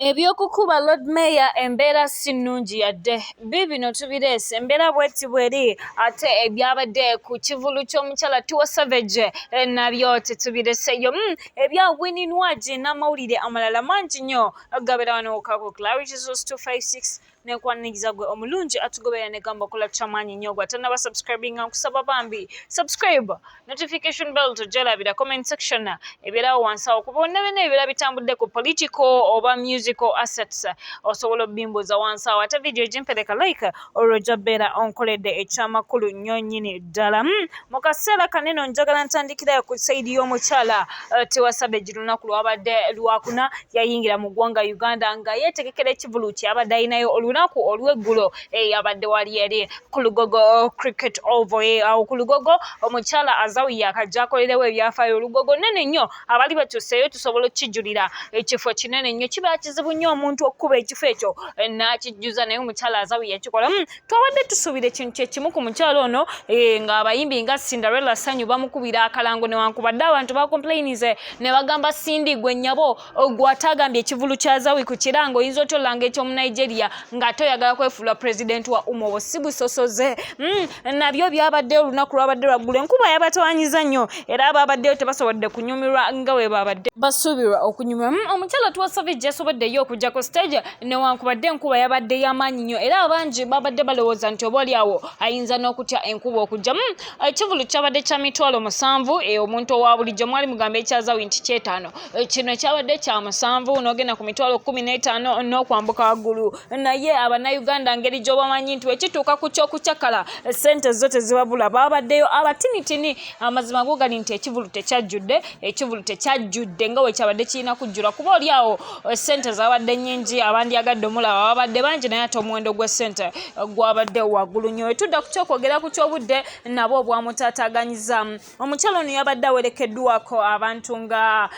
Ebyokukuba Lord Mayor Embeera si nnungi yadde bibino tubireese Embeera bweti bweri ate ebyabadde ku kivulu ky'omukyala Tiwa Savage nabyo tetubireseyo ebya Winnie Nwagi n'amawulire amalala mangi nnyo gabera wano ku Clarity Source 256 nenkwaniriza gwe omulungi atugobera ne gamba okola kyamaanyi nnyo gwe atanaba subscribinga nkusaba bambi subscribe notification bell togyalabira comment section ebeerawo wansi awo ku bonna bonna ebibeera bitambudde ku political oba musical assets osobola obimbuuza wansi awo ate video gimpereka like olwo gyabbeera onkoledde ekyamakulu nnyo nnyini ddala mu kaseera kanene njagala ntandikirayo ku saidi y'omukyala Tiwa Savage lunaku lwabadde lwakuna yayingira mu ggwanga Uganda nga yeetegekera ekivulu kyabadde ayinayo olunaku olw'eggulo yabadde wali eri ku Lugogo cricket oval awo ku Lugogo omukyala azawiya akajja akolerewo ebyafaayo olugogo nnene nnyo abali batuuseeyo tusobola okukijulira ekifo kinene nnyo kiba kizibu nnyo omuntu okkuba ekifo ekyo n'akijjuza naye omukyala azawiya kikola twabadde tusuubira ekintu kyekimu ku mukyala ono ng'abayimbi nga Cinderella sanyu bamukubira akalango newankubadde abantu bakomplainize ne bagamba Cindy gwe nnyabo gw'atagambye ekivulu kya Zawi ku kirango oyinza otya olanga eky'omu Nigeria ng'ate oyagala kwefuula president wa umobo si busosoze nabyo byabadde olunaku lwabadde lwaggulu enkuba yabatawanyiza nnyo era ababaddeyo tebasobodde kunyumirwa nga bwe babadde basuubirwa okunyumirwa omukyala Tiwa Savage yasoboddeyo okujja ku stage newankubadde enkuba yabadde y'amaanyi nnyo era abangi babadde balowooza nti oba oli awo ayinza n'okutya enkuba okujja ekivulu kyabadde kya mitwalo 7 omuntu owa bulijjo mwali mugamba ekyazawi nti 5 kino kyabadde kya 7 n'ogenda ku mitwalo 15 n'okwambuka waggulu naye abannayuganda ngeri gy'obamanyi nti wekituuka ku kyokucyakala sente zo tezibabula babaddeyo abatinitini amazima go gali nti ekivulu tekyajjudde nga we kyabadde kirina kujjula kuba oli awo sente zabadde nnyingi abandyagadde omulaba babadde bangi naye ate omuwendo gw'essente gwabadde waggulu nnyo etudda ku kyokwogera ku kyobudde nabo obwamutaataaganyiza omukyala ono yabadde awerekeddwako abantu nga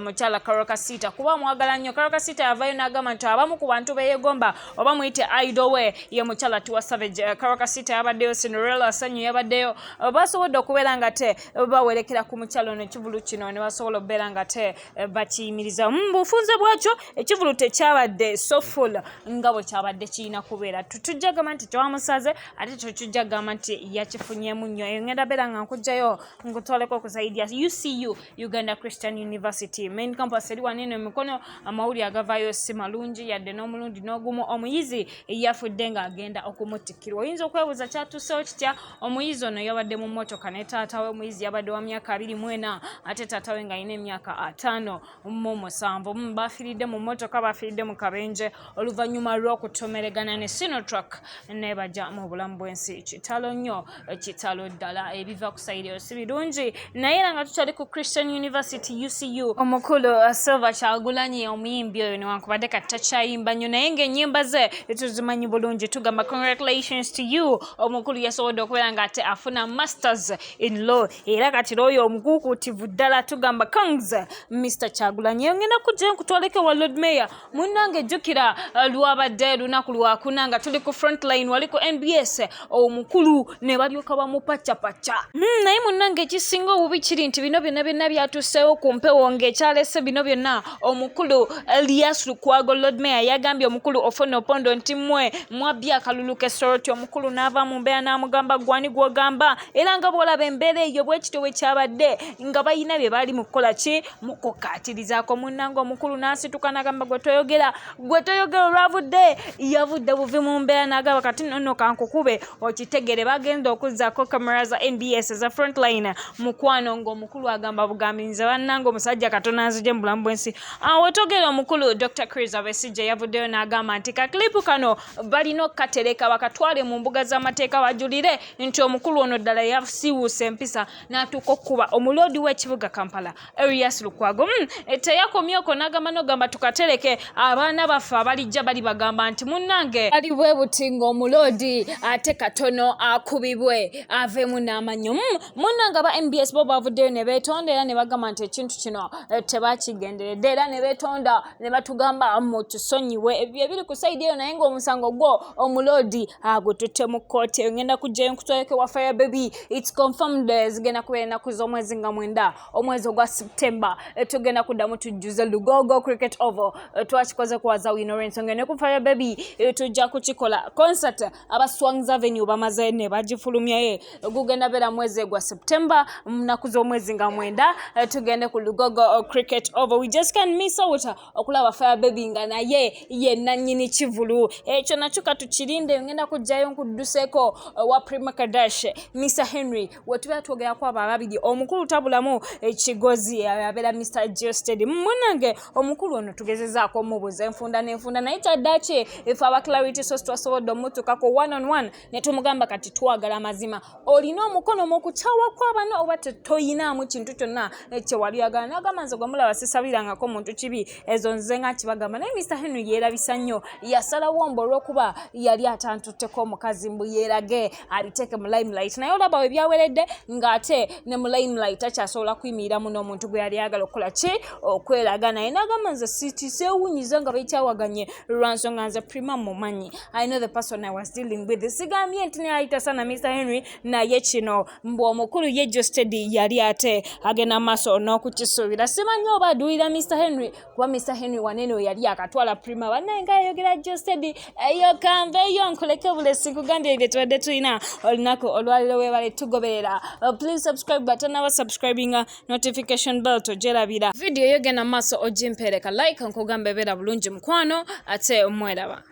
mukyala Karokasiita kuba mwagala nnyo Karokasiita yavayo n'agamba nti abamu ku bantu beeyegomba oba muyite idol we ye mukyala Tiwa Savage Karokasiita yabaddeyo Cinderella sanyu yabaddeyo basobodde okubeera nga te bawerekera ku mukyala ono ekivulu kino ne basobola okubeera nga te bakiyimiriza bufunze bwakyo ekivulu tekyabadde so full nga bwe kyabadde kirina kubeera tujja gamba nti tewamusaze ate tetujja gamba nti yakifunyemu nnyo ngenda beera nga nkujjayo nkutwaleko okusaidia UCU Uganda Christian University main campus eri wanene emikono amawulire agavaayo si malungi yadde n'omulundi n'ogumu omuyizi yafudde ng'agenda okumutikkirwa oyinza okwebuuza kyatuusewo kitya omuyizi ono yabadde mu mmotoka ne taata we omuyizi yabadde wa myaka 24 ate taata we ng'alina emyaka 57 bafiiridde mu mmotoka bafiiridde mu kabenje oluvannyuma lw'okutomeregana ne Sinotruck ne bajja mu bulamu bw'ensi kitalo nnyo kitalo ddala ebiva ku sayiri si birungi naye era nga tukyali ku Christian University UCU omukulu Silver Kyagulanyi omuyimbi oyo newankubadde kati takyayimba nnyo naye ng'ennyimba ze tuzimanyi bulungi tugamba congratulations to you omukulu yasobodde okubeera ng'ate afuna masters in law era kati looyo omukuukutivu ddala tugamba kongs Mr. Kyagulanyi ngenda kujjayo nkutwaleko wa Lord Mayor munnange jjukira lwabadde lunaku lwakuna nga tuli ku frontline wali ku NBS omukulu ne balyoka bamupacapacca naye munnange ekisinga obubi kiri nti bino byonna byatuuseewo ku mpewo ng'ekyalese bino byonna omukulu Elias Lukwago Lord Mayor yagambye omukulu Ofono Opondo nti mwabya akalulu k'essoroti omukulu n'ava mu mbeera n'amugamba gwani gw'ogamba era nga bw'olaba embeera eyo bwekityo bwe kyabadde nga balina bye baali mu kukola ki mu kukaatirizaako munnange omukulu n'asituka n'agamba gwe toyogera olwavudde yavudde buvi mu mbeera n'agamba kati nno kankukube okitegere bagenda okuzzaako kamera za NBS za frontline mukwano ng'omukulu agamba bugambi nze bannange omusajja katono anzigye mu bulamu bw'ensi awo togera omukulu Dr. Chris Besigye yavuddeyo n'agamba nti kaklipu kano balina okukatereka bakatwale mu mbuga z'amateeka bajulire nti omukulu ono ddala yasiiwuusa empisa n'atuuka okkuba omuloodi w'ekibuga Kampala Elias Lukwago teyakomyeko n'agamba tukatereke abaana baffe abalijja bali bagamba nti munnange ali bwe buti ng'omuloodi ate katono akubibwe aveemu n'amanyo munnange aba MBS bo bavuddeyo ne beetonda era ne bagamba nti ekintu kino tebakigenderedde era ne beetonda ne batugamba mutusonyiwe ebyo ebiri ku sayidi eyo kujjayo naye ng'omusango gwo omulodi agututte mu kkooti ngenda kujjayo nkutwaleke wa fire baby. It's confirmed zigenda kubeera ennaku z'omwezi nga 9 omwezi ogwa September. Tugenda kuddamu tujjuze Lugogo Cricket Oval. Twakikoze kuwaza Winnie ensonga ne ku fire baby tujja kukikola concert aba Swangz Avenue bamaze ne bagifulumyaye gugenda beera mwezi gwa September nnaku z'omwezi nga 9 tugende ku Lugogo Cricket Oval. We just can't miss out okulaba fire baby nga naye ye nannyini kivulu ekyo nakyo katukirinde ngenda kujjayo nkudduseeko wa Prima Kadash Mr. Henry wetubeera twogerako abo ababiri omukulu tabulamu ekigozi abeera Mr. Geosted munange omukulu ono tugezezaako omubuuza enfunda n'enfunda naye kyaddaaki ife aba Clarity Source twasobodde omutukako 1-on-1 ne tumugamba kati twagala mazima olina omukono mu kukyawa kw'abano oba toyinaamu kintu kyonna kye wali agala n'agamba nze gwe mulaba sisabirangako muntu kibi ezo nze nga kibagamba naye Mr. Henry yeerabisa nnyo yasalawo mbu olw'okuba yali atantutteko omukazi mbu yeerage abiteeke mu limelight naye olaba we byaweredde ng'ate ne mu limelight akyasobola kuyimiriramu n'omuntu gwe yali ayagala okukola ki okweraga naye n'agamba nze seewunyiza nga bekyawaganye lwansonga nze Prima mumanyi I know the person I was dealing with sigambye nti nayita sana Mr. Henry naye kino mbu omukulu ye Geosted yali ate agenda maaso n'okukisuubira simanyi oba aduulira Mr. Henry kuba Mr. Henry wanene we yali akatwala Prima bannaye nga ayogera Geosted eyo kanveeyo nkuleke bulesi nkugambye ebyo tubadde tulina olunaku olwaliro weebale tugoberera please subscribe button aba subscribing notification bell togyerabira video yo genda maaso ogimpereka like nkugamba ebeera bulungi mukwano ate mweraba.